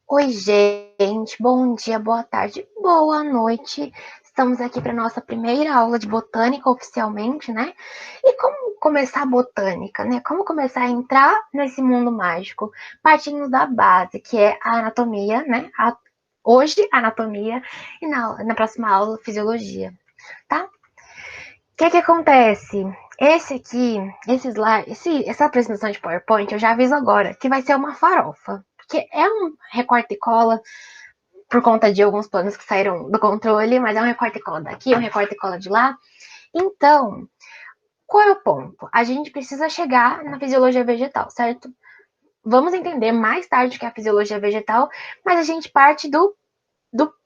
Oi, gente. Bom dia, boa tarde, boa noite. Estamos aqui para nossa primeira aula de botânica oficialmente, né? E como começar a botânica, né? Como começar a entrar nesse mundo mágico? Partindo da base, que é a anatomia, né? Hoje, anatomia, e na próxima aula, fisiologia, tá? O que acontece? Esse aqui, essa apresentação de PowerPoint, eu já aviso agora, que vai ser uma farofa. Porque é um recorte e cola por conta de alguns planos que saíram do controle, mas é um recorte e cola daqui, um recorte e cola de lá. Então, qual é o ponto? A gente precisa chegar na fisiologia vegetal, certo? Vamos entender mais tarde o que é a fisiologia vegetal, mas a gente parte do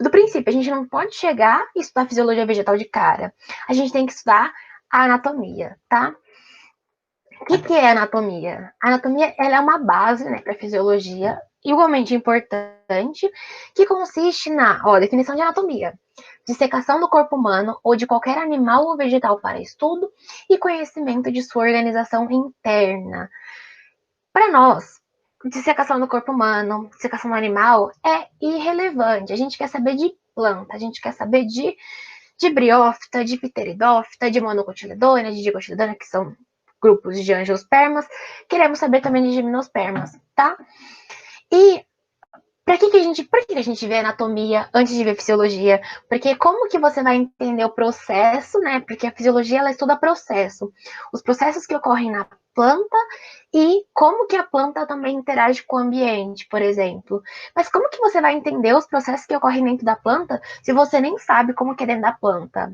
princípio. A gente não pode chegar e estudar fisiologia vegetal de cara. A gente tem que estudar a anatomia, tá? O que é anatomia? A anatomia ela é uma base, né, para a fisiologia, igualmente importante, que consiste na definição de anatomia, dissecação do corpo humano ou de qualquer animal ou vegetal para estudo e conhecimento de sua organização interna. Para nós, dissecação do corpo humano, dissecação do animal é irrelevante. A gente quer saber de planta, a gente quer saber de briófita, de pteridófita, de monocotiledônia, de dicotiledônia, que são grupos de angiospermas. Queremos saber também de gimnospermas, tá? E por que a gente vê anatomia antes de ver fisiologia? Porque como que você vai entender o processo, né? Porque a fisiologia ela estuda processo, os processos que ocorrem na planta e como que a planta também interage com o ambiente, por exemplo. Mas como que você vai entender os processos que ocorrem dentro da planta se você nem sabe como que é dentro da planta?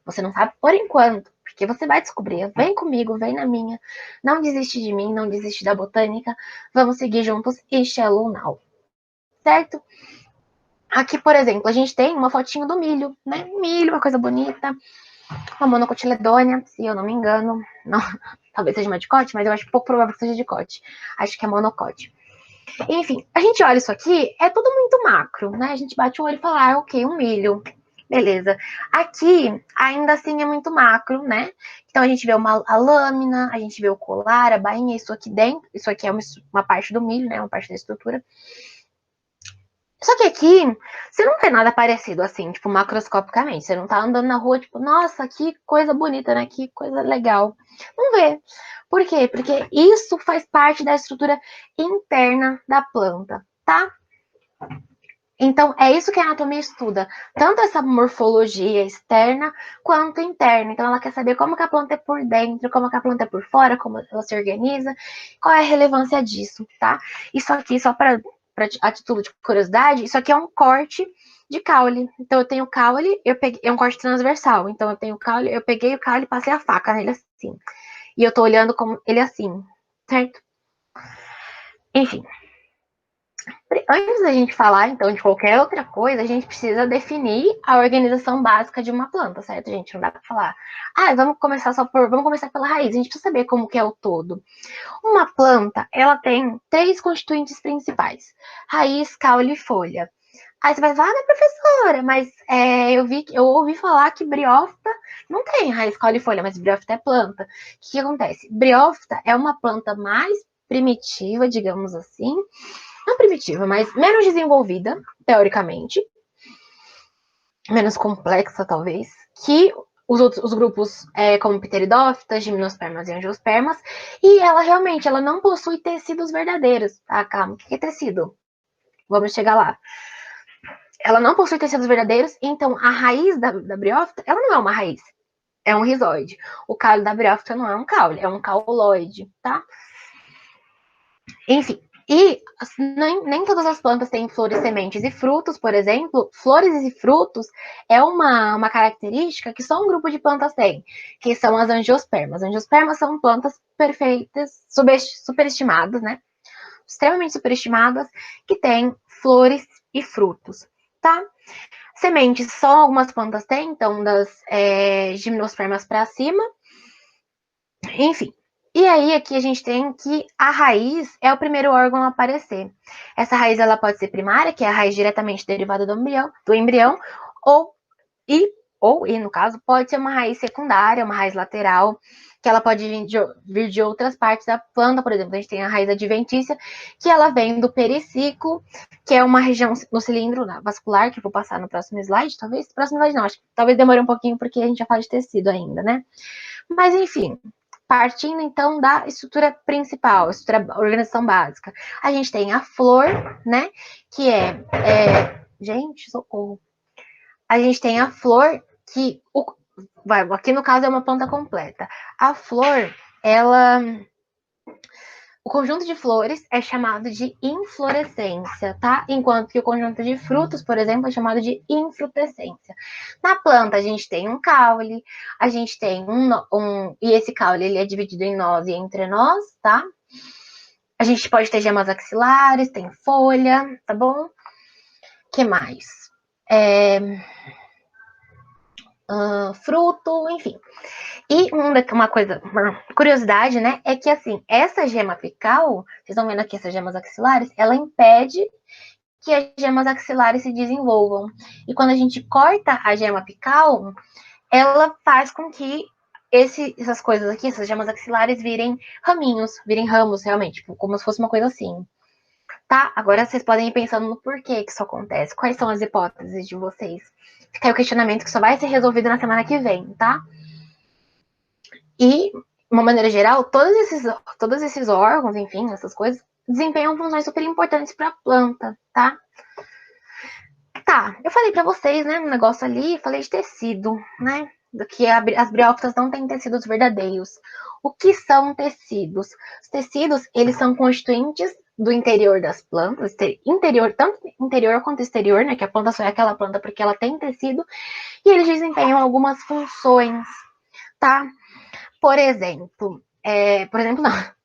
Você não sabe por enquanto, porque você vai descobrir. Vem comigo, vem na minha. Não desiste de mim, não desiste da botânica. Vamos seguir juntos e Shallow Now, certo? Aqui, por exemplo, a gente tem uma fotinho do milho, né? Milho, uma coisa bonita. Uma monocotiledônia, se eu não me engano. Não, talvez seja uma dicote, mas eu acho pouco provável que seja dicote. Acho que é monocote. Enfim, a gente olha isso aqui, é tudo muito macro, né? A gente bate o olho e fala, ok, um milho. Beleza. Aqui, ainda assim, é muito macro, né? Então, a gente vê a lâmina, a gente vê o colar, a bainha, isso aqui dentro. Isso aqui é uma parte do milho, né? Uma parte da estrutura. Só que aqui, você não vê nada parecido assim, tipo, macroscopicamente. Você não tá andando na rua, tipo, nossa, que coisa bonita, né? Que coisa legal. Não vê. Por quê? Porque isso faz parte da estrutura interna da planta, tá? Então, é isso que a anatomia estuda, tanto essa morfologia externa quanto interna. Então, ela quer saber como que a planta é por dentro, como que a planta é por fora, como ela se organiza, qual é a relevância disso, tá? Isso aqui, só para a título de curiosidade, isso aqui é um corte de caule. Então, eu tenho caule, é um corte transversal. Então, eu tenho caule, eu peguei o caule e passei a faca nele assim. E eu tô olhando como ele assim, certo? Enfim, antes da gente falar, então, de qualquer outra coisa, a gente precisa definir a organização básica de uma planta, certo, gente? Não dá pra falar, vamos começar pela raiz. A gente precisa saber como que é o todo. Uma planta, ela tem três constituintes principais: raiz, caule e folha. Aí você vai falar, ah, professora, mas eu ouvi falar que briófita não tem raiz, caule e folha, mas briófita é planta. O que acontece? Briófita é uma planta mais primitiva, digamos assim, não primitiva, mas menos desenvolvida, teoricamente, menos complexa, talvez, que os grupos como pteridófitas, gimnospermas e angiospermas, e ela realmente ela não possui tecidos verdadeiros. Ah, calma, o que é tecido? Vamos chegar lá. Ela não possui tecidos verdadeiros, então a raiz da briófita, ela não é uma raiz, é um rizoide. O caule da briófita não é um caule, é um cauloide, tá? Enfim, e nem todas as plantas têm flores, sementes e frutos, por exemplo. Flores e frutos é uma característica que só um grupo de plantas tem, que são as angiospermas. Angiospermas são plantas perfeitas, superestimadas, né? Extremamente superestimadas, que têm flores e frutos, tá? Sementes só algumas plantas têm, então das gimnospermas para cima. Enfim, e aí aqui a gente tem que a raiz é o primeiro órgão a aparecer. Essa raiz ela pode ser primária, que é a raiz diretamente derivada do embrião ou e e no caso, pode ser uma raiz secundária, uma raiz lateral, que ela pode vir de outras partes da planta. Por exemplo, a gente tem a raiz adventícia, que ela vem do periciclo, que é uma região no cilindro vascular, que eu vou passar no próximo slide, talvez. Próximo slide não, acho que talvez demore um pouquinho, porque a gente já fala de tecido ainda, né? Mas, enfim, partindo então da estrutura principal, estrutura, organização básica. A gente tem a flor, né? Que gente, socorro. A gente tem a flor, que aqui no caso é uma planta completa. A flor, o conjunto de flores é chamado de inflorescência, tá? Enquanto que o conjunto de frutos, por exemplo, é chamado de infrutescência. Na planta, a gente tem um caule, a gente tem e esse caule ele é dividido em nós e entre nós, tá? A gente pode ter gemas axilares, tem folha, tá bom? O que mais? Fruto, enfim. E uma curiosidade, né, é que assim, essa gema apical, vocês estão vendo aqui essas gemas axilares, ela impede que as gemas axilares se desenvolvam. E quando a gente corta a gema apical, ela faz com que essas coisas aqui, essas gemas axilares, virem raminhos, virem ramos, realmente, tipo, como se fosse uma coisa assim. Tá? Agora vocês podem ir pensando no porquê que isso acontece. Quais são as hipóteses de vocês? Fica aí o questionamento que só vai ser resolvido na semana que vem, tá? E, de uma maneira geral, todos esses órgãos, enfim, essas coisas, desempenham funções super importantes para a planta, tá? Tá, eu falei para vocês, né, um negócio ali, falei de tecido, né? Do que as briófitas não têm tecidos verdadeiros. O que são tecidos? Os tecidos, eles são constituintes do interior das plantas, interior, tanto interior quanto exterior, né? Que a planta só é aquela planta porque ela tem tecido, e eles desempenham algumas funções, tá? Por exemplo, não.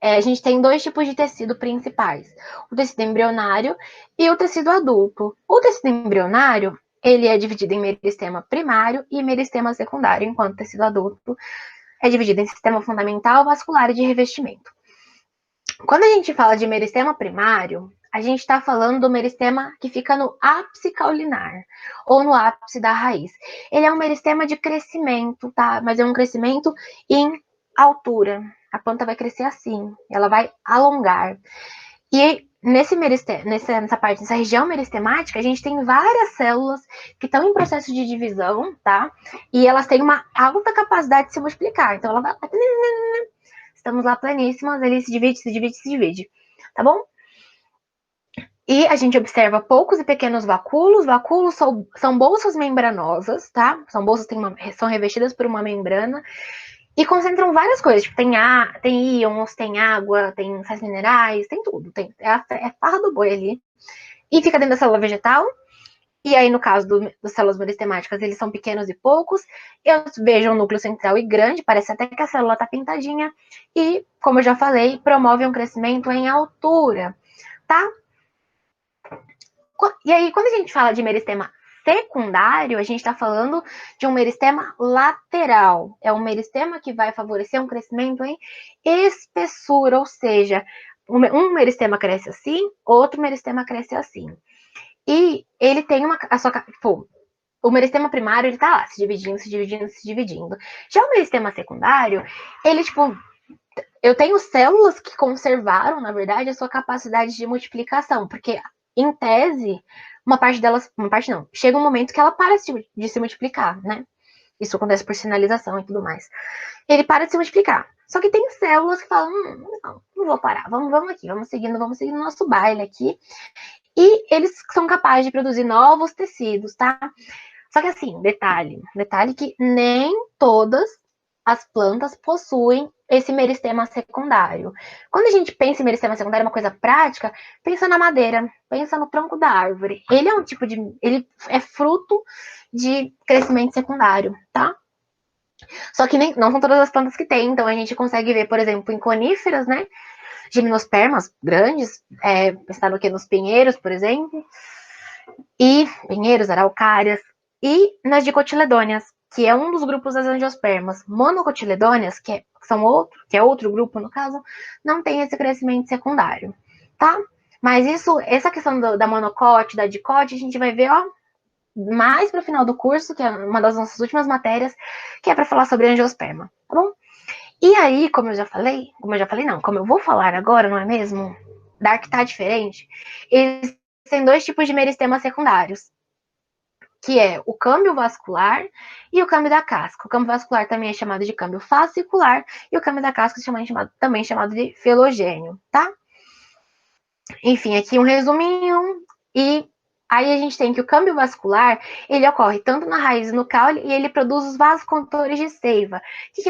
A gente tem dois tipos de tecido principais: o tecido embrionário e o tecido adulto. O tecido embrionário, ele é dividido em meristema primário e meristema secundário, enquanto o tecido adulto é dividido em sistema fundamental, vascular e de revestimento. Quando a gente fala de meristema primário, a gente está falando do meristema que fica no ápice caulinar, ou no ápice da raiz. Ele é um meristema de crescimento, tá? Mas é um crescimento em altura. A planta vai crescer assim, ela vai alongar. E nessa região meristemática, a gente tem várias células que estão em processo de divisão, tá? E elas têm uma alta capacidade de se multiplicar. Então, ela vai... Estamos lá pleníssimas, ele se divide, tá bom? E a gente observa poucos e pequenos vacúolos. Vacúolos são bolsas membranosas, tá? São bolsas que são revestidas por uma membrana e concentram várias coisas. Tipo, tem íons, tem água, tem sais minerais, tem tudo. É a farra do boi ali. E fica dentro da célula vegetal. E aí, no caso das células meristematicas, eles são pequenos e poucos. Eu vejo um núcleo central e grande, parece até que a célula está pintadinha. E, como eu já falei, promove um crescimento em altura, tá? E aí, quando a gente fala de meristema secundário, a gente está falando de um meristema lateral. É um meristema que vai favorecer um crescimento em espessura, ou seja, um meristema cresce assim, outro meristema cresce assim. E ele tem o meristema primário, ele tá lá, se dividindo. Já o meristema secundário, ele, eu tenho células que conservaram, na verdade, a sua capacidade de multiplicação, porque, em tese, uma parte não, chega um momento que ela para de se multiplicar, né? Isso acontece por sinalização e tudo mais. Ele para de se multiplicar. Só que tem células que falam, não vou parar, vamos aqui, vamos seguindo o nosso baile aqui. E eles são capazes de produzir novos tecidos, tá? Só que assim, detalhe que nem todas as plantas possuem esse meristema secundário. Quando a gente pensa em meristema secundário, uma coisa prática, pensa na madeira, pensa no tronco da árvore. Ele é fruto de crescimento secundário, tá? Só que não são todas as plantas que têm, então a gente consegue ver, por exemplo, em coníferas, né? Gimnospermas grandes, pensando aqui nos pinheiros, por exemplo, e pinheiros, araucárias, e nas dicotiledôneas, que é um dos grupos das angiospermas. Monocotiledôneas, que é outro grupo, no caso, não tem esse crescimento secundário, tá? Mas essa questão da monocote, da dicote, a gente vai ver, ó, mais pro final do curso, que é uma das nossas últimas matérias, que é para falar sobre angiosperma, tá bom? E aí, como eu falei não, como eu vou falar agora, não é mesmo? Dark tá diferente. Existem dois tipos de meristemas secundários, que é o câmbio vascular e o câmbio da casca. O câmbio vascular também é chamado de câmbio fascicular e o câmbio da casca também é chamado de felogênio, tá? Enfim, aqui um resuminho. E aí a gente tem que o câmbio vascular, ele ocorre tanto na raiz e no caule e ele produz os vasocondutores de seiva.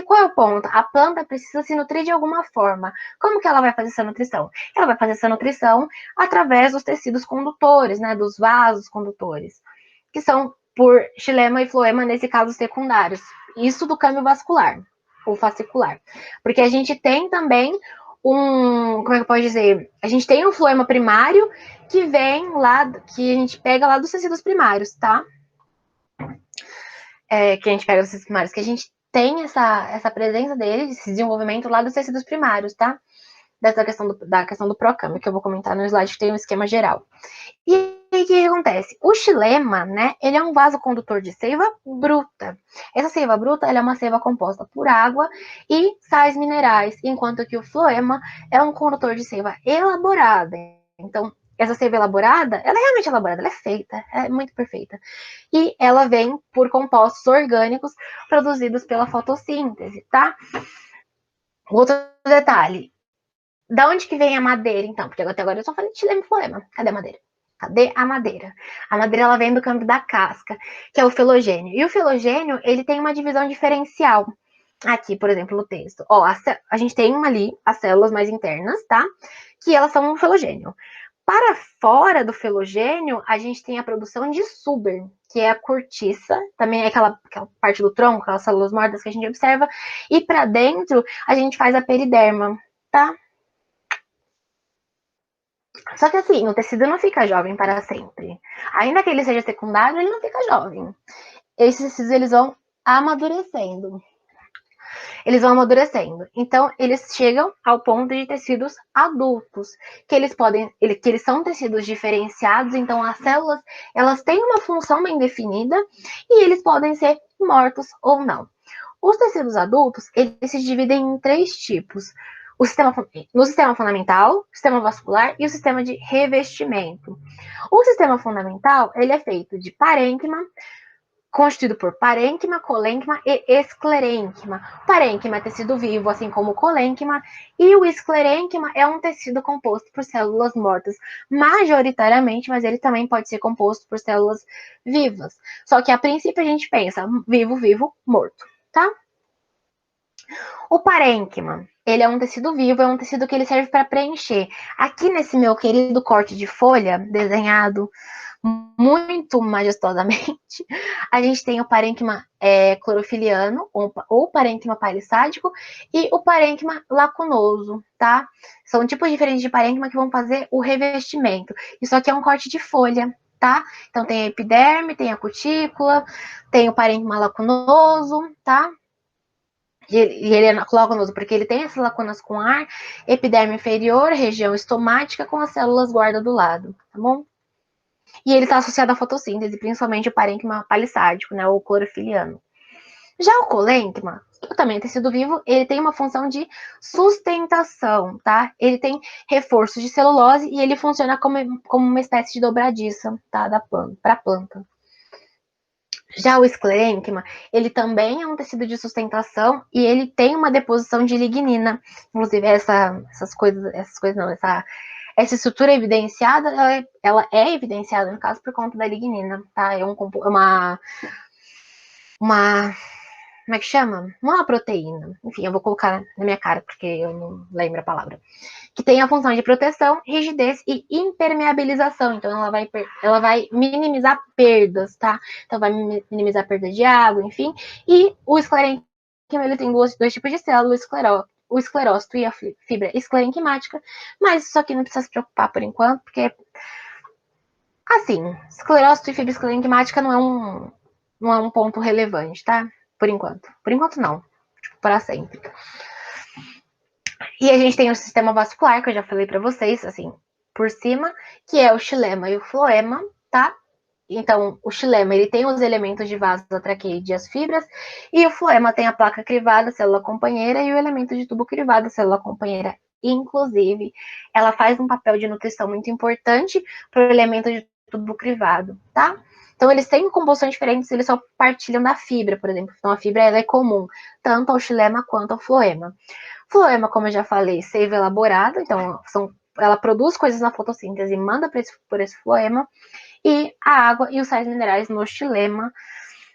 Qual é o ponto? A planta precisa se nutrir de alguma forma. Como que ela vai fazer essa nutrição? Ela vai fazer essa nutrição através dos tecidos condutores, né, dos vasos condutores, que são por xilema e floema, nesse caso secundários. Isso do câmbio vascular, ou fascicular. Porque a gente tem também como é que eu posso dizer? A gente tem um floema primário que vem lá, que a gente pega lá dos tecidos primários, tá? Que a gente pega dos tecidos primários, que a gente tem essa presença dele, esse desenvolvimento lá dos tecidos primários, tá? Da questão do procâmbio, que eu vou comentar no slide que tem um esquema geral. E aí, o que acontece? O xilema, né, ele é um vasocondutor de seiva bruta. Essa seiva bruta, ela é uma seiva composta por água e sais minerais, enquanto que o floema é um condutor de seiva elaborada. Então, essa seiva elaborada, ela é realmente elaborada, ela é feita, é muito perfeita. E ela vem por compostos orgânicos produzidos pela fotossíntese, tá? Outro detalhe, da onde que vem a madeira, então? Porque até agora eu só falei de xilema e floema. Cadê a madeira? Cadê a madeira? A madeira, ela vem do campo da casca, que é o filogênio. E o filogênio, ele tem uma divisão diferencial. Aqui, por exemplo, no texto. Ó, a gente tem ali as células mais internas, tá? Que elas são um filogênio. Para fora do filogênio, a gente tem a produção de suber, que é a cortiça, também é aquela parte do tronco, aquelas células mortas que a gente observa. E para dentro, a gente faz a periderma, tá? Só que assim, o tecido não fica jovem para sempre. Ainda que ele seja secundário, ele não fica jovem. Esses tecidos, eles vão amadurecendo. Eles vão amadurecendo. Então, eles chegam ao ponto de tecidos adultos, que eles são tecidos diferenciados, então as células, elas têm uma função bem definida e eles podem ser mortos ou não. Os tecidos adultos, eles se dividem em três tipos. No sistema fundamental, o sistema vascular e o sistema de revestimento. O sistema fundamental, ele é feito de parênquima, constituído por parênquima, colênquima e esclerênquima. O parênquima é tecido vivo, assim como o colênquima, e o esclerênquima é um tecido composto por células mortas, majoritariamente, mas ele também pode ser composto por células vivas. Só que a princípio a gente pensa vivo, vivo, morto, tá? O parênquima, ele é um tecido vivo, é um tecido que ele serve para preencher. Aqui nesse meu querido corte de folha, desenhado muito majestosamente, a gente tem o parênquima clorofiliano, ou parênquima palissádico, e o parênquima lacunoso, tá? São tipos diferentes de parênquima que vão fazer o revestimento. Isso aqui é um corte de folha, tá? Então tem a epiderme, tem a cutícula, tem o parênquima lacunoso, tá? E ele é lacunoso porque ele tem essas lacunas com ar, epiderme inferior, região estomática com as células guarda do lado, tá bom? E ele está associado à fotossíntese, principalmente o parênquima palissádico, né, ou clorofiliano. Já o colênquima, que também é tecido vivo, ele tem uma função de sustentação, tá? Ele tem reforços de celulose e ele funciona como uma espécie de dobradiça, tá? Para a planta. Já o esclerênquima, ele também é um tecido de sustentação e ele tem uma deposição de lignina. Inclusive, essas coisas não, essa estrutura evidenciada, ela é evidenciada, no caso, por conta da lignina, tá? É uma como é que chama? Não é uma proteína. Enfim, eu vou colocar na minha cara, porque eu não lembro a palavra. Que tem a função de proteção, rigidez e impermeabilização. Então, ela vai minimizar perdas, tá? Então, vai minimizar perda de água, enfim. E o esclerênquima, ele tem dois tipos de célula, o esclerócito e a fibra esclerenquimática. Mas isso aqui não precisa se preocupar por enquanto, porque, assim, esclerócito e fibra esclerenquimática não é um ponto relevante, tá? Por enquanto. Por enquanto, não. Tipo, para sempre. E a gente tem o sistema vascular, que eu já falei para vocês, assim, por cima, que é o xilema e o floema, tá? Então, o xilema, ele tem os elementos de vasotraqueide e as fibras, e o floema tem a placa crivada, célula companheira, e o elemento de tubo crivado, célula companheira. Inclusive, ela faz um papel de nutrição muito importante para o elemento de tubo crivado, tá? Então, eles têm composições diferentes, eles só partilham da fibra, por exemplo. Então, a fibra ela é comum, tanto ao xilema quanto ao floema. Floema, como eu já falei, seiva elaborada, então ela produz coisas na fotossíntese e manda por esse floema, e a água e os sais minerais no xilema,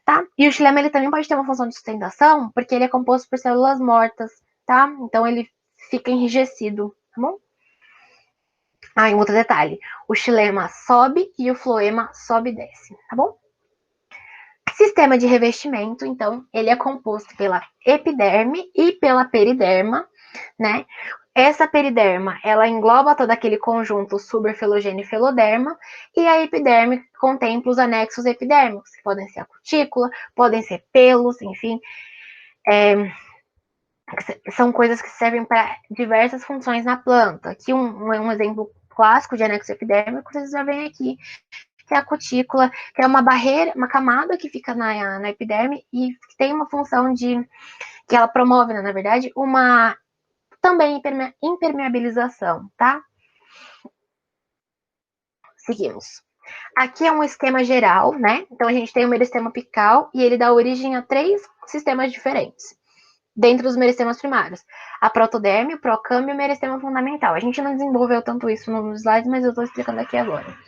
tá? E o xilema ele também pode ter uma função de sustentação, porque ele é composto por células mortas, tá? Então ele fica enrijecido, tá bom? Ah, e um outro detalhe, o xilema sobe e o floema sobe e desce, tá bom? Sistema de revestimento, então, ele é composto pela epiderme e pela periderma, né? Essa periderma, ela engloba todo aquele conjunto suberfelogêneo e feloderma, e a epiderme contempla os anexos epidérmicos, que podem ser a cutícula, podem ser pelos, enfim, são coisas que servem para diversas funções na planta. Aqui um exemplo clássico de anexo epidérmico, vocês já veem aqui, que é a cutícula, que é uma barreira, uma camada que fica na epiderme e que tem uma função que ela promove, né, na verdade, uma também impermeabilização, tá? Seguimos. Aqui é um esquema geral, né? Então a gente tem o meristema apical e ele dá origem a 3 sistemas diferentes dentro dos meristemas primários. A protoderme, o procâmbio e o meristema fundamental. A gente não desenvolveu tanto isso nos slides, mas eu estou explicando aqui agora.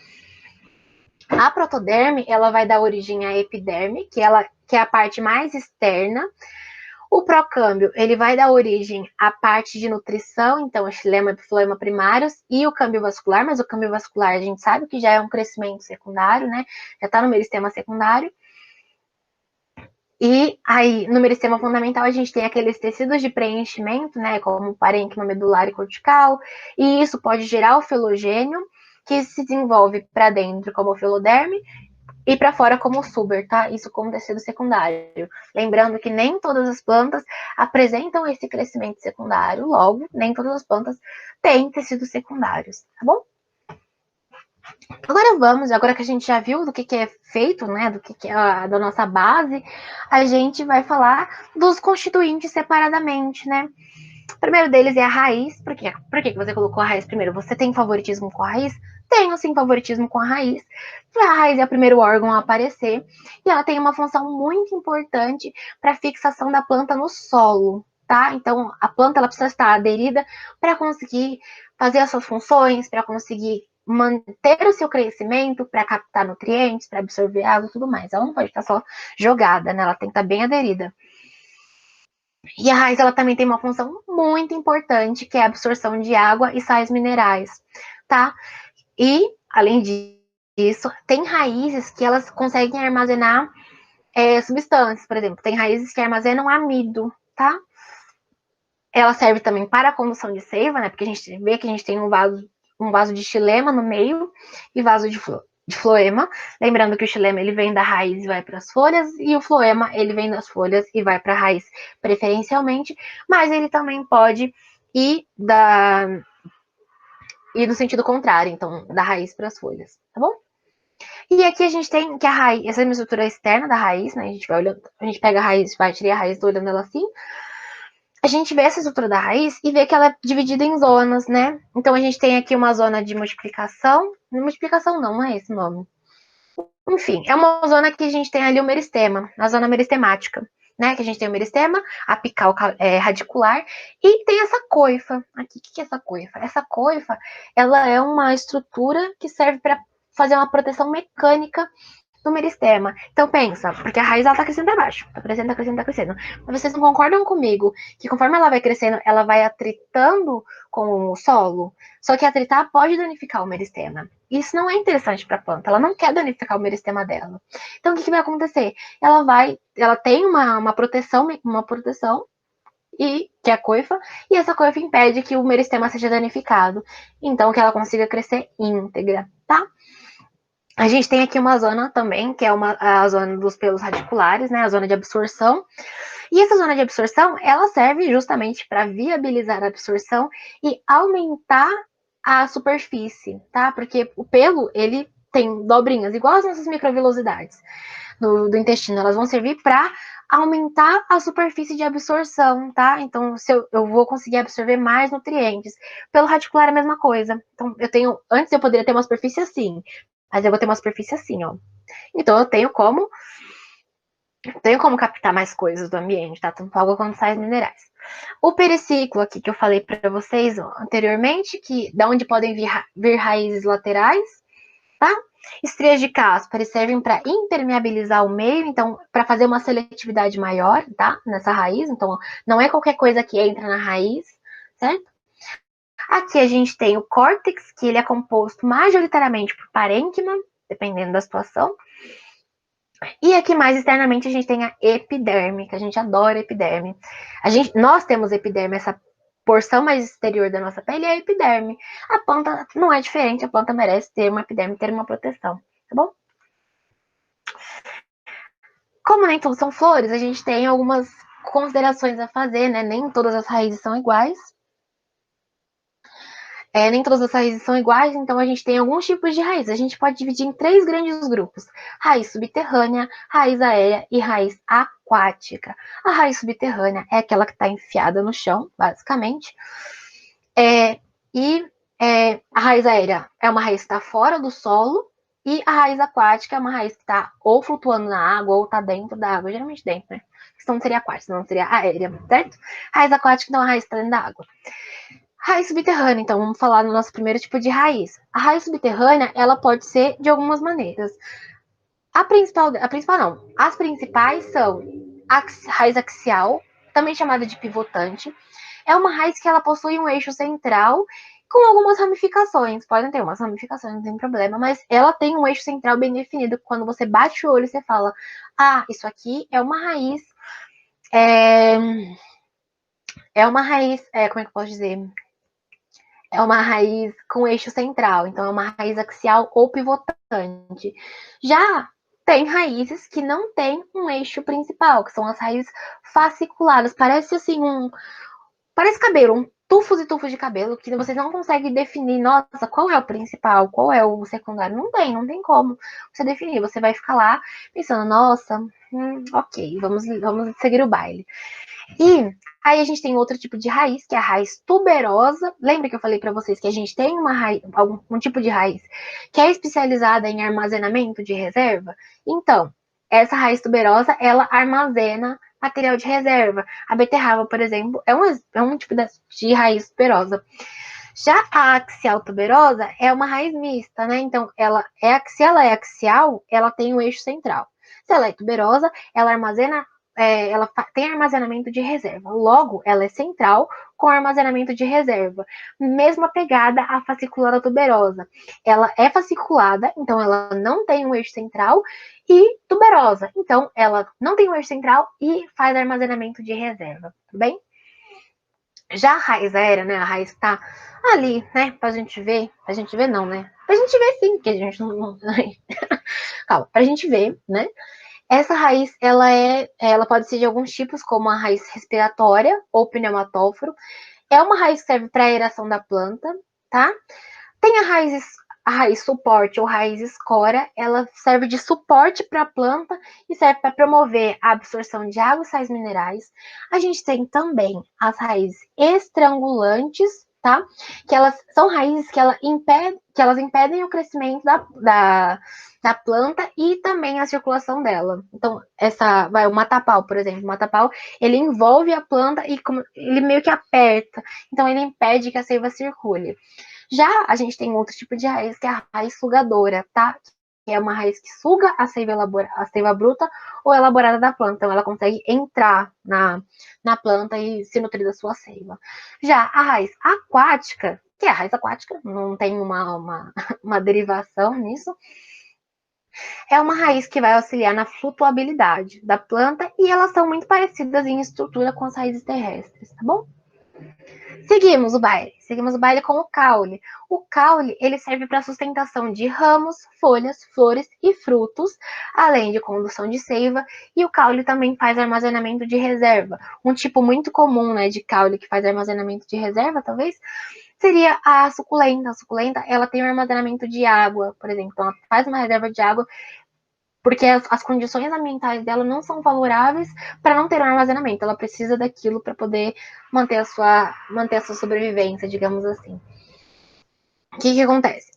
A protoderme, ela vai dar origem à epiderme, que é a parte mais externa. O procâmbio, ele vai dar origem à parte de nutrição, então o xilema e o floema primários, e o câmbio vascular, mas o câmbio vascular a gente sabe que já é um crescimento secundário, né? Já está no meristema secundário. E aí, no meristema fundamental, a gente tem aqueles tecidos de preenchimento, né? Como o parênquima medular e cortical, e isso pode gerar o felogênio, que se desenvolve para dentro como o feloderme, e para fora como suber, tá? Isso como tecido secundário. Lembrando que nem todas as plantas apresentam esse crescimento secundário, logo, nem todas as plantas têm tecidos secundários, tá bom? Agora que a gente já viu do que é feito, né, do que é da nossa base, a gente vai falar dos constituintes separadamente, né? O primeiro deles é a raiz. Por que você colocou a raiz primeiro? Você tem favoritismo com a raiz? Tenho sim favoritismo com a raiz. A raiz é o primeiro órgão a aparecer e ela tem uma função muito importante para a fixação da planta no solo, tá? Então a planta ela precisa estar aderida para conseguir fazer as suas funções, para conseguir manter o seu crescimento, para captar nutrientes, para absorver água e tudo mais. Ela não pode estar só jogada, né? Ela tem que estar bem aderida. E a raiz ela também tem uma função muito importante, que é a absorção de água e sais minerais, tá? E, além disso, tem raízes que elas conseguem armazenar substâncias, por exemplo, tem raízes que armazenam amido, tá? Ela serve também para a condução de seiva, né? Porque a gente vê que a gente tem um vaso de xilema no meio e vaso de floema. Lembrando que o xilema ele vem da raiz e vai para as folhas, e o floema ele vem das folhas e vai para a raiz preferencialmente, mas ele também pode ir no sentido contrário, então da raiz para as folhas, tá bom? E aqui a gente tem que a raiz, essa é a estrutura externa da raiz, né? A gente vai olhando, a gente pega a raiz, vai tirar a raiz, tô olhando ela assim. A gente vê essa estrutura da raiz e vê que ela é dividida em zonas, né? Então a gente tem aqui uma zona de multiplicação. Multiplicação não é esse nome. Enfim, é uma zona que a gente tem ali o meristema, a zona meristemática, né? Que a gente tem o meristema, apical radicular, e tem essa coifa. Aqui, o que é essa coifa? Essa coifa, ela é uma estrutura que serve para fazer uma proteção mecânica do meristema. Então pensa, porque a raiz ela tá crescendo para baixo, tá crescendo, tá crescendo, tá crescendo. Mas vocês não concordam comigo que conforme ela vai crescendo, ela vai atritando com o solo? Só que atritar pode danificar o meristema. Isso não é interessante para a planta, ela não quer danificar o meristema dela. Então o que vai acontecer? Ela tem uma proteção, e que é a coifa, e essa coifa impede que o meristema seja danificado, então que ela consiga crescer íntegra, tá? A gente tem aqui uma zona também, que é a zona dos pelos radiculares, né? A zona de absorção. E essa zona de absorção, ela serve justamente para viabilizar a absorção e aumentar a superfície, tá? Porque o pelo, ele tem dobrinhas, igual as nossas microvilosidades do intestino. Elas vão servir para aumentar a superfície de absorção, tá? Então, se eu vou conseguir absorver mais nutrientes. Pelo radicular é a mesma coisa. Então, antes eu poderia ter uma superfície assim, mas eu vou ter uma superfície assim, ó. Então, eu tenho como captar mais coisas do ambiente, tá? Tanto água quanto sais minerais. O periciclo aqui que eu falei para vocês anteriormente, que da onde podem vir raízes laterais, tá? Estrias de caspa, eles servem para impermeabilizar o meio, então, para fazer uma seletividade maior, tá? Nessa raiz, então, não é qualquer coisa que entra na raiz, certo? Aqui a gente tem o córtex, que ele é composto majoritariamente por parênquima, dependendo da situação. E aqui mais externamente a gente tem a epiderme, que a gente adora epiderme. Nós temos epiderme, essa porção mais exterior da nossa pele é a epiderme. A planta não é diferente, a planta merece ter uma epiderme, ter uma proteção, tá bom? Como nem todos são flores, a gente tem algumas considerações a fazer, né? Nem todas as raízes são iguais. Nem todas as raízes são iguais, então a gente tem alguns tipos de raiz. A gente pode dividir em 3 grandes grupos: raiz subterrânea, raiz aérea e raiz aquática. A raiz subterrânea é aquela que está enfiada no chão, basicamente. A raiz aérea é uma raiz que está fora do solo, e a raiz aquática é uma raiz que está ou flutuando na água ou está dentro da água, geralmente dentro, né? Senão não seria aquática, não seria aérea, certo? Raiz aquática, então, a raiz está dentro da água. Raiz subterrânea, então, vamos falar do nosso primeiro tipo de raiz. A raiz subterrânea, ela pode ser de algumas maneiras. As principais são a raiz axial, também chamada de pivotante. É uma raiz que ela possui um eixo central com algumas ramificações. Podem ter umas ramificações, não tem problema, mas ela tem um eixo central bem definido. Quando você bate o olho, você fala: ah, isso aqui é uma raiz. É uma raiz. Como é que eu posso dizer? É uma raiz com eixo central, então é uma raiz axial ou pivotante. Já tem raízes que não têm um eixo principal, que são as raízes fasciculadas. Parece assim parece cabelo, tufos e tufos de cabelo, que vocês não conseguem definir, nossa, qual é o principal, qual é o secundário. Não tem como você definir. Você vai ficar lá pensando, nossa, ok, vamos seguir o baile. E aí a gente tem outro tipo de raiz, que é a raiz tuberosa. Lembra que eu falei para vocês que a gente tem um tipo de raiz que é especializada em armazenamento de reserva? Então, essa raiz tuberosa, ela armazena material de reserva. A beterraba, por exemplo, é um tipo de raiz tuberosa. Já a axial tuberosa é uma raiz mista, né? Então, se ela é axial, ela tem um eixo central. Se ela é tuberosa, ela tem armazenamento de reserva. Logo, ela é central com armazenamento de reserva. Mesma pegada à fasciculada tuberosa. Ela é fasciculada, então ela não tem um eixo central, e tuberosa. Então, ela não tem um eixo central e faz armazenamento de reserva. Tudo bem? Já a raiz aérea, né? A raiz que tá ali, né? Pra gente ver. Pra gente ver, não, né? Pra gente ver sim, que a gente não. Calma, pra gente ver, né? Essa raiz, ela pode ser de alguns tipos, como a raiz respiratória ou pneumatóforo. É uma raiz que serve para aeração da planta, tá? Tem a raiz suporte ou raiz escora, ela serve de suporte para a planta e serve para promover a absorção de água e sais minerais. A gente tem também as raízes estrangulantes, tá? Que elas são raízes que elas impedem o crescimento da planta e também a circulação dela. Então, o mata-pau, por exemplo, o mata-pau, ele envolve a planta e ele meio que aperta, então ele impede que a seiva circule. Já a gente tem outro tipo de raiz, que é a raiz sugadora, tá? Que é uma raiz que suga a seiva bruta ou elaborada da planta. Então, ela consegue entrar na planta e se nutrir da sua seiva. Já a raiz aquática, que é a raiz aquática, não tem uma derivação nisso, é uma raiz que vai auxiliar na flutuabilidade da planta e elas são muito parecidas em estrutura com as raízes terrestres, tá bom? Seguimos o baile com o caule. O caule, ele serve para sustentação de ramos, folhas, flores e frutos, além de condução de seiva, e o caule também faz armazenamento de reserva. Um tipo muito comum, né, de caule que faz armazenamento de reserva, talvez, seria a suculenta. A suculenta, ela tem um armazenamento de água, por exemplo. Então, ela faz uma reserva de água porque as condições ambientais dela não são favoráveis para não ter um armazenamento. Ela precisa daquilo para poder manter a sua sobrevivência, digamos assim. O que acontece?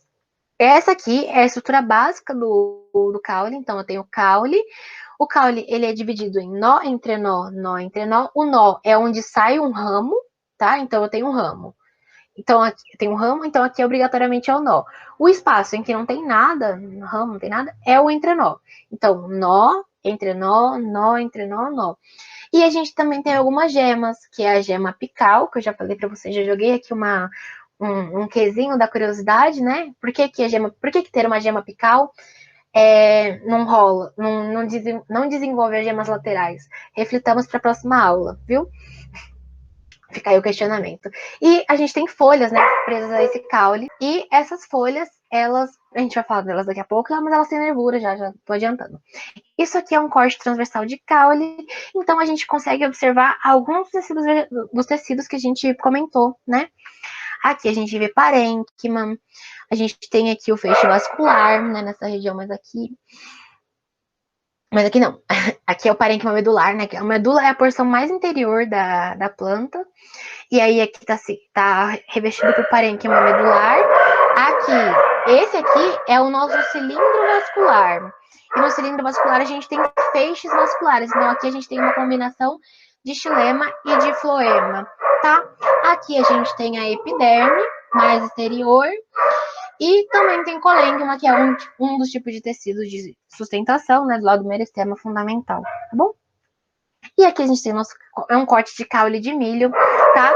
Essa aqui é a estrutura básica do caule. Então, eu tenho o caule. O caule, ele é dividido em nó, entrenó, nó, entrenó. O nó é onde sai um ramo, tá? Então, eu tenho um ramo. Então, aqui tem um ramo, então aqui obrigatoriamente é o nó. O espaço em que não tem nada, no ramo não tem nada, é o entrenó. Então, nó, entrenó, nó, entrenó, nó. E a gente também tem algumas gemas, que é a gema apical, que eu já falei para vocês, já joguei aqui um quezinho da curiosidade, né? Por que ter uma gema apical não rola, não desenvolve as gemas laterais? Reflitamos para a próxima aula, viu? Fica aí o questionamento. E a gente tem folhas, né, presas a esse caule. E essas folhas, a gente vai falar delas daqui a pouco, mas elas têm nervura, já tô adiantando. Isso aqui é um corte transversal de caule, então a gente consegue observar alguns dos tecidos que a gente comentou, né? Aqui a gente vê parênquima, a gente tem aqui o feixe vascular, né, nessa região, mas aqui não. Aqui é o parênquima medular, né? A medula é a porção mais interior da planta. E aí aqui tá revestido por parênquima medular. Aqui, esse aqui é o nosso cilindro vascular. E no cilindro vascular a gente tem feixes vasculares. Então aqui a gente tem uma combinação de xilema e de floema, tá? Aqui a gente tem a epiderme, mais exterior. E também tem colênquima, que é um dos tipos de tecido de sustentação, né? Do lado do meristema fundamental, tá bom? E aqui a gente tem um corte de caule de milho, tá?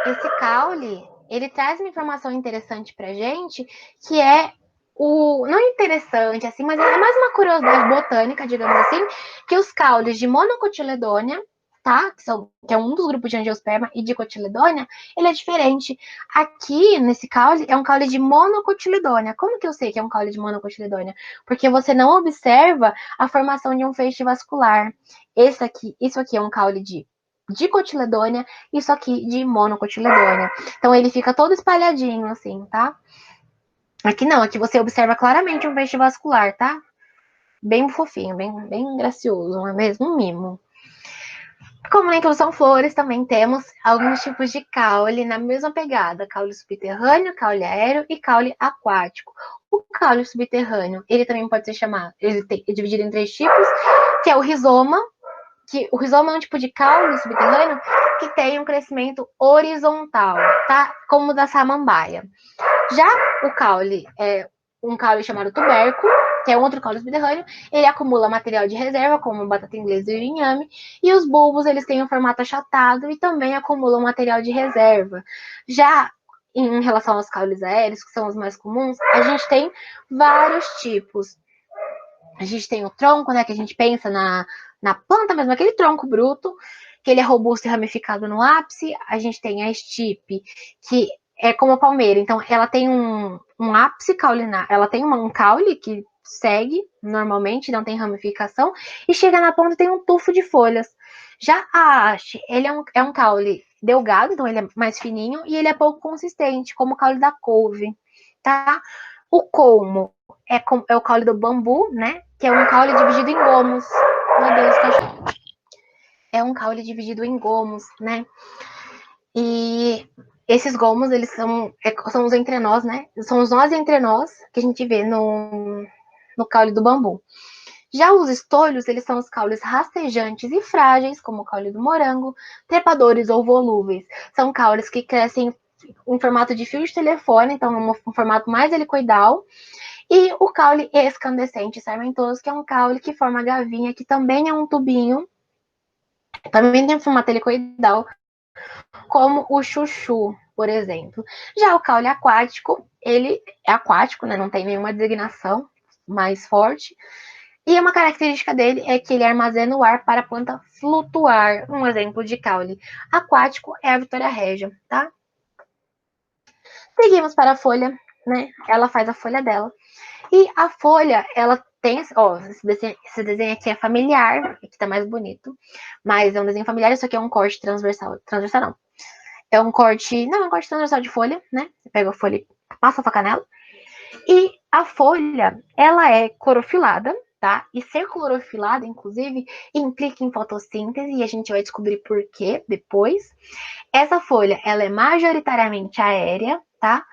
Esse caule, ele traz uma informação interessante pra gente, que é não é interessante, assim, mas é mais uma curiosidade botânica, digamos assim, que os caules de monocotiledônia, tá? Que é um dos grupos de angiosperma e de cotiledônia, ele é diferente. Aqui, nesse caule, é um caule de monocotiledônia. Como que eu sei que é um caule de monocotiledônia? Porque você não observa a formação de um feixe vascular. Isso aqui é um caule de cotiledônia, isso aqui de monocotiledônia. Então ele fica todo espalhadinho assim, tá? Aqui não, aqui você observa claramente um feixe vascular, tá? Bem fofinho, bem gracioso, não é mesmo? Um mimo. Como nem todos são flores, também temos alguns tipos de caule na mesma pegada: caule subterrâneo, caule aéreo e caule aquático. O caule subterrâneo, ele também pode ser chamado, é dividido em 3 tipos, que é o rizoma, que o rizoma é um tipo de caule subterrâneo que tem um crescimento horizontal, tá? Como o da samambaia. Já o caule é um caule chamado tubérculo, que é um outro caule subterrâneo. Ele acumula material de reserva, como batata inglesa e o inhame, e os bulbos eles têm um formato achatado e também acumulam material de reserva. Já em relação aos caules aéreos, que são os mais comuns, a gente tem vários tipos. A gente tem o tronco, né, que a gente pensa na planta mesmo, aquele tronco bruto, que ele é robusto e ramificado no ápice. A gente tem a estipe, que é como a palmeira, então ela tem um ápice caulinar, ela tem um caule que segue normalmente, não tem ramificação, e chega na ponta e tem um tufo de folhas. Já a haste, ele é um caule delgado, então ele é mais fininho, e ele é pouco consistente, como o caule da couve, tá? O colmo é o caule do bambu, né? Que é um caule dividido em gomos. Meu Deus, cachorro. É um caule dividido em gomos, né? E esses gomos, eles são os entrenós, né? São os nós e entrenós que a gente vê no caule do bambu. Já os estolhos, eles são os caules rastejantes e frágeis, como o caule do morango, trepadores ou volúveis. São caules que crescem em formato de fio de telefone, então um formato mais helicoidal. E o caule escandescente sarmentoso, que é um caule que forma gavinha, que também é um tubinho, também tem formato helicoidal, como o chuchu, por exemplo. Já o caule aquático, ele é aquático, né? Não tem nenhuma designação mais forte. E uma característica dele é que ele armazena o ar para a planta flutuar. Um exemplo de caule aquático é a Vitória Régia, tá? Seguimos para a folha, né? Ela faz a folha dela. E a folha, ela tem, ó, esse desenho aqui é familiar, aqui tá mais bonito, mas é um desenho familiar, isso aqui é um corte transversal não. é um corte, não é um corte transversal de folha, né? Você pega a folha e passa a faca nela. E a folha, ela é clorofilada, tá? E ser clorofilada, inclusive, implica em fotossíntese, e a gente vai descobrir por quê depois. Essa folha, ela é majoritariamente aérea, tá?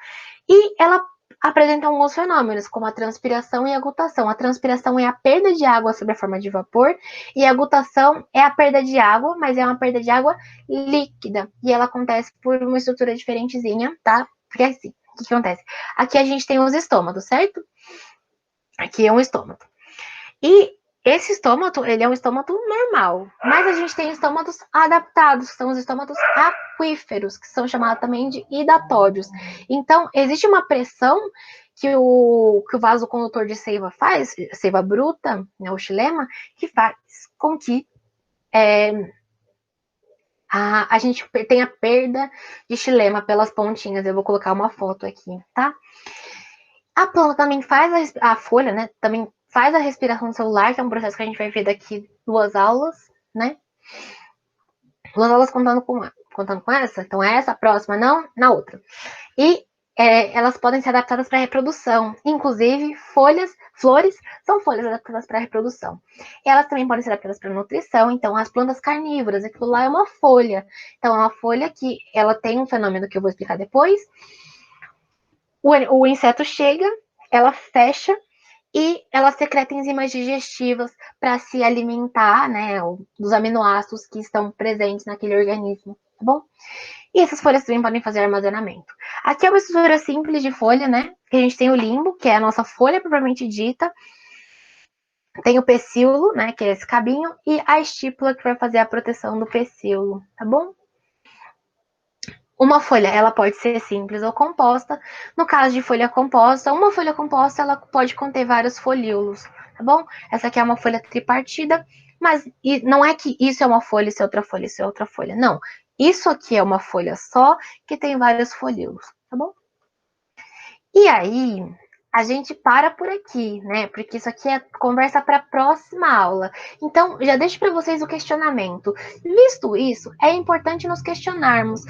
E ela apresenta alguns fenômenos, como a transpiração e a gutação. A transpiração é a perda de água sob a forma de vapor, e a gutação é a perda de água, mas é uma perda de água líquida. E ela acontece por uma estrutura diferentezinha, tá? Porque assim, o que acontece? Aqui a gente tem os estômatos, certo? Aqui é um estômato. E esse estômato, ele é um estômato normal, mas a gente tem estômatos adaptados, que são os estômatos aquíferos, que são chamados também de hidatórios. Então, existe uma pressão que o vaso condutor de seiva faz, seiva bruta, né, o xilema, que faz com que a gente tenha perda de xilema pelas pontinhas. Eu vou colocar uma foto aqui, tá? A planta também faz a folha, né? Também faz a respiração celular, que é um processo que a gente vai ver daqui 2 aulas, né? 2 aulas contando com essa. Então, essa, a próxima não, na outra. E elas podem ser adaptadas para reprodução. Inclusive, flores são folhas adaptadas para reprodução. E elas também podem ser adaptadas para nutrição. Então, as plantas carnívoras, aquilo lá é uma folha. Então, é uma folha que ela tem um fenômeno que eu vou explicar depois. O inseto chega, ela fecha e ela secreta enzimas digestivas para se alimentar, né, dos aminoácidos que estão presentes naquele organismo, tá bom? E essas folhas também podem fazer armazenamento. Aqui é uma estrutura simples de folha, né? Que a gente tem o limbo, que é a nossa folha propriamente dita. Tem o pecíolo, né, que é esse cabinho, e a estípula, que vai fazer a proteção do pecíolo, tá bom? Uma folha, ela pode ser simples ou composta. No caso de folha composta, uma folha composta, ela pode conter vários folíolos, tá bom? Essa aqui é uma folha tripartida, mas não é que isso é uma folha, isso é outra folha, isso é outra folha. Não, isso aqui é uma folha só que tem vários folíolos, tá bom? E aí, a gente para por aqui, né? Porque isso aqui é conversa para a próxima aula. Então, já deixo para vocês o questionamento. Visto isso, é importante nos questionarmos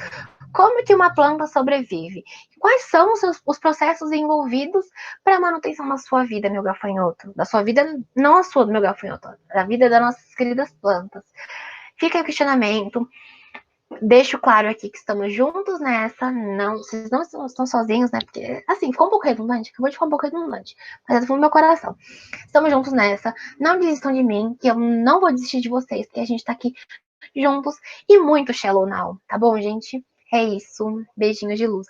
como que uma planta sobrevive? Quais são os processos envolvidos para a manutenção da sua vida, meu gafanhoto? Da sua vida, não a sua, meu gafanhoto, da vida das nossas queridas plantas. Fica aí o questionamento. Deixo claro aqui que estamos juntos nessa, não, vocês não estão sozinhos, né? Porque, assim, ficou um pouco redundante, acabou de ficar um pouco redundante, mas é do meu coração. Estamos juntos nessa, não desistam de mim, que eu não vou desistir de vocês, porque a gente tá aqui juntos e muito shallow now, tá bom, gente? É isso, beijinhos de luz.